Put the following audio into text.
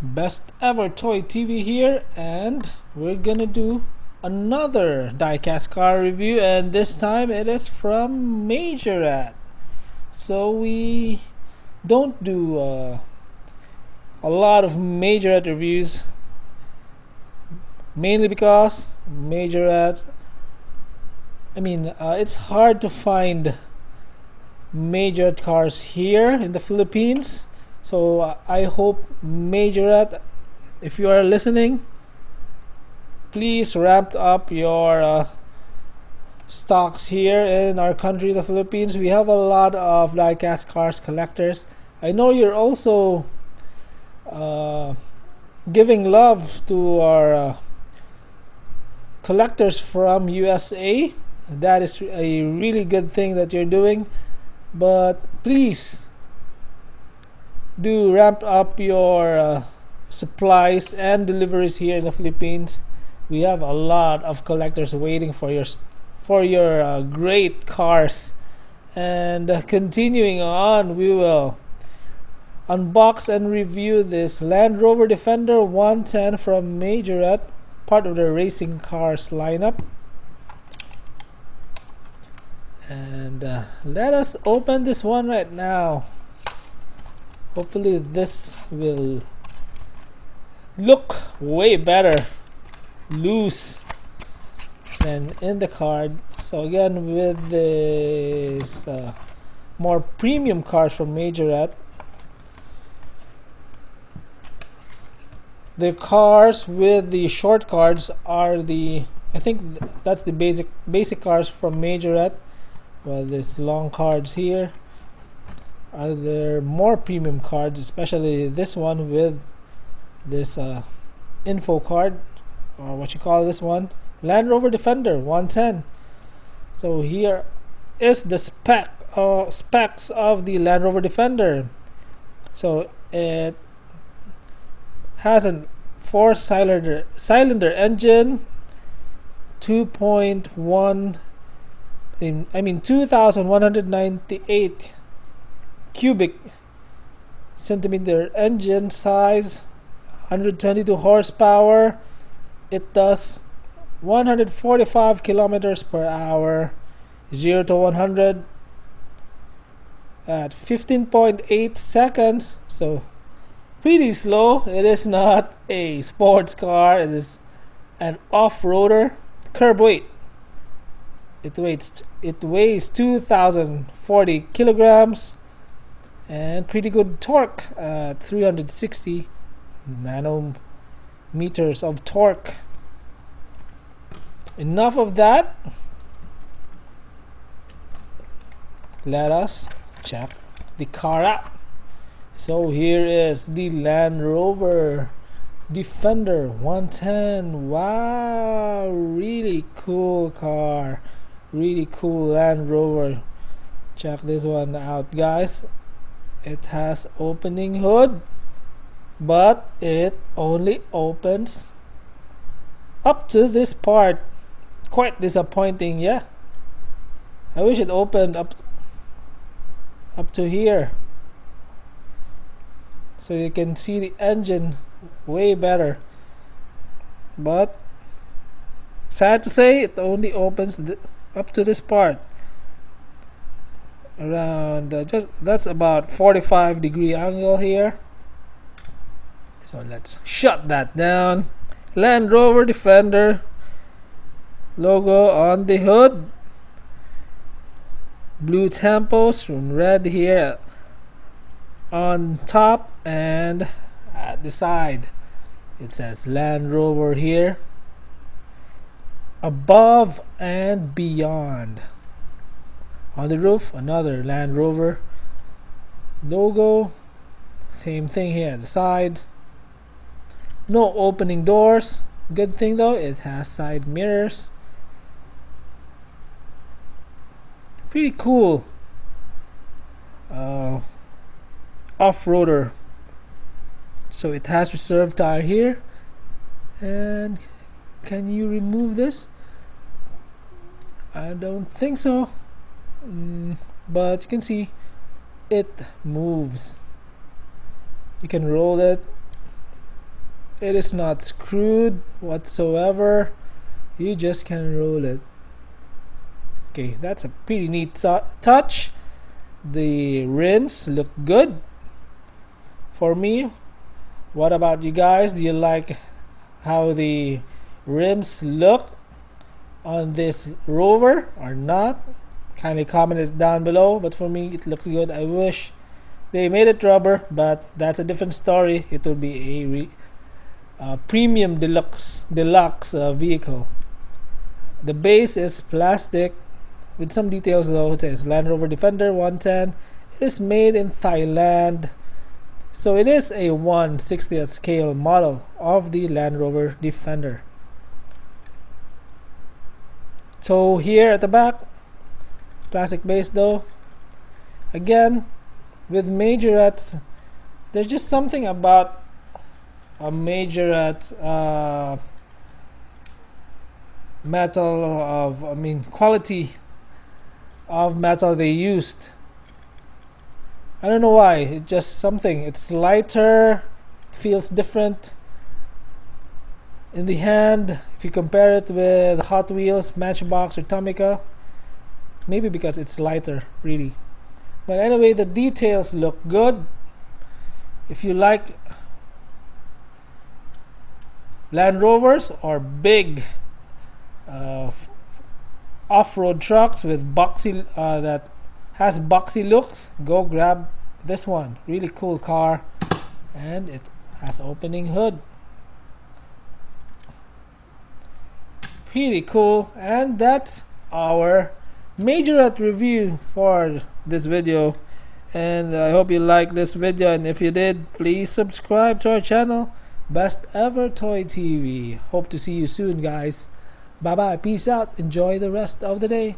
Best ever toy TV here, and we're gonna do another diecast car review, and this time it is from Majorette. So we don't do a lot of Majorette reviews, mainly because Majorette, it's hard to find Majorette cars here in the Philippines. So I hope Majorette, if you are listening, please ramp up your stocks here in our country, the Philippines. We have a lot of diecast cars collectors. I know you're also giving love to our collectors from USA. That is a really good thing that you're doing, but please do ramp up your supplies and deliveries here in the Philippines. We have a lot of collectors waiting for your great cars. And continuing on, we will unbox and review this Land Rover Defender 110 from Majorette, part of the racing cars lineup. And let us open this one right now. Hopefully this will look way better loose than in the card. So again, with this more premium cars from Majorette, the cars with the short cards are I think that's the basic cars from Majorette. Well, these long cards here are there more premium cards, especially this one with this info card, or what you call this one, Land Rover Defender 110. So here is the specs of the Land Rover Defender. So it has a 4-cylinder engine, 2198 cubic centimeter engine size, 122 horsepower. It does 145 kilometers per hour, 0 to 100 at 15.8 seconds. So pretty slow. It is not a sports car, it is an off-roader. Curb weight, it weighs 2040 kilograms, and pretty good torque at 360 nanometers of torque. Enough of that. Let us check the car out. So here is the Land Rover Defender 110. Wow, really cool car, really cool Land Rover. Check this one out, guys. It has opening hood, but it only opens up to this part. Quite disappointing, yeah. I wish it opened up to here, so you can see the engine way better. But sad to say, it only opens up to this part. Around that's about 45-degree angle here. So let's shut that down. Land Rover Defender logo on the hood, blue tempos, red here on top, and at the side it says Land Rover here, above and beyond. On the roof, another Land Rover logo, same thing here at the sides. No opening doors. Good thing though, it has side mirrors. Pretty cool off-roader. So it has reserve tire here. And can you remove this? I don't think so. But you can see it moves. You can roll it It is not screwed whatsoever. You just can roll it. Okay, that's a pretty neat touch. The rims look good for me. What about you guys? Do you like how the rims look on this Rover or not? Kindly comment it down below, but for me it looks good. I wish they made it rubber, but that's a different story. It will be a premium deluxe vehicle. The base is plastic with some details though. It says Land Rover Defender 110. It is made in Thailand. So it is a 1/60th scale model of the Land Rover Defender. So here at the back, plastic base though. Again, with Majorettes, there's just something about a Majorette metal of, quality of metal they used. I don't know why, it's just something. It's lighter, it feels different in the hand if you compare it with Hot Wheels, Matchbox or Tomica. Maybe because it's lighter, really. But anyway, the details look good. If you like Land Rovers or big off-road trucks with boxy that has boxy looks, go grab this one. Really cool car, and it has opening hood. Pretty cool. And that's our Majorette review for this video, and I hope you liked this video, and if you did, please subscribe to our channel, Best Ever Toy TV. Hope to see you soon, guys. Bye bye, peace out, enjoy the rest of the day.